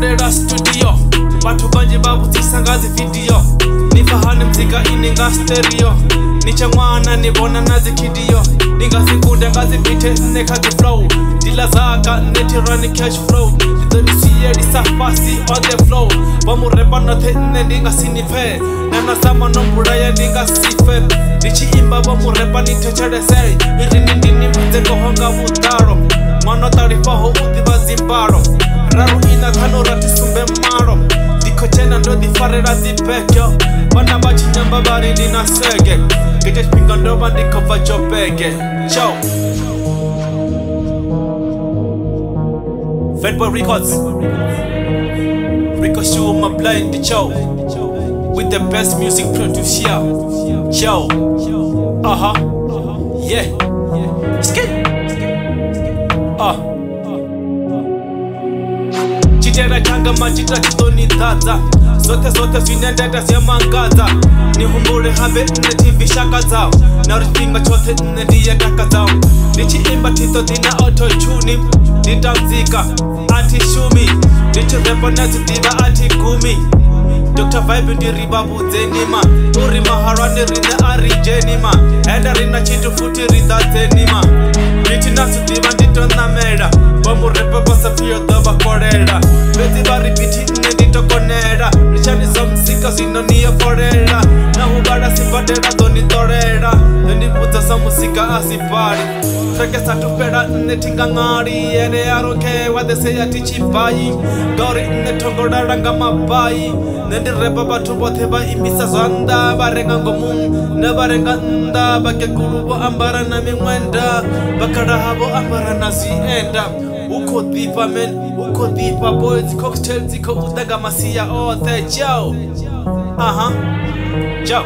Kulera studio Batu banje babu tisangazi video Nifahane mzika ininga stereo Nicha mwana nibona nazi kidio Ninga sikunde ngazi bite nekagi flow Dila zaka netirani cash flow Dito nisiye disafasi on the flow Bamu repa note ninga sinife Nana sama nombura ninga sife Nichi imba bamu repa nitechere seri Iri nindini mzeko honga mutaro Mano tarifa ho udiba zimbaro Raru ina kano rati sumbe maro Diko chena ndo di farera di pekyo Bana bachi nyamba bari nina sege Gejesh pinga ndo bandiko vajo bege Ciao Fatboy Records Rico Show my blind Ciao With the best music producer Ciao Yeah Skip Chitera changa machita kitoni tata Zote zvinendeta ziyamangadza Nihumbure habe netivishaka dzao Naripinga chote nendiye taka dzao Nichiimba tito dina auto-tune Nitamzika ati shumi Nichirepa nazidiva ati gumi Dr. Vibe ndiriba budzenima Uri maharani rine arijenima Eda rina chitu futi ridha zenima Niti nasudiva nditona mera Bamurepa basafio daba korera Bezi bari biti ndito konera Nishani samsika zinoniya forera Na hubara sipatera doni torera Doni puta samusika asipari Treke satupera netinga ngari Ene aroke wadese ya tichipai Gauri netongoda ranga mabai Nendi repa batu bote ba imisa zwanda Barenga ngomu na barenga nda Bake kurubo ambara na mingwenda Bakara habo ambara na zienda Uko dhipa men, uko dhipa boys Cocktail ziko udaga masia ote Ciao Ciao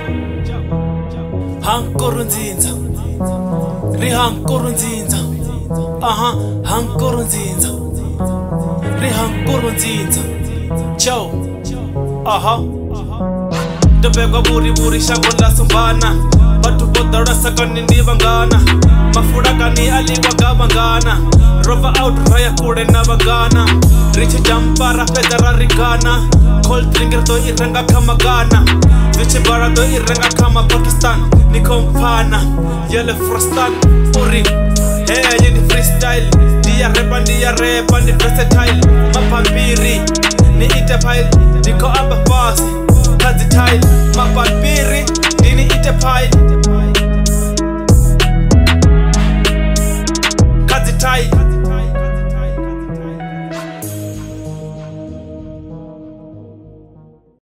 Hankoro nzinza Rihankoro nzinza Hankoro nzinza Rihankoro nzinza Ciao Dobegwa buri shagonda sumbana Batu bodara sakani ndivangana Mafuda kani aliwa gabangana Rova out raya kure na bagana Riche jampara federa rigana Cold drinker do iranga kama Ghana Viche bara do iranga kama Pakistan Niko mpana Yele frostan Uri Hey yeni freestyle Dia repa ni versatile Mapambiri Ni ite pile Niko amba fast Kazi tile Mapambiri Dini ite pile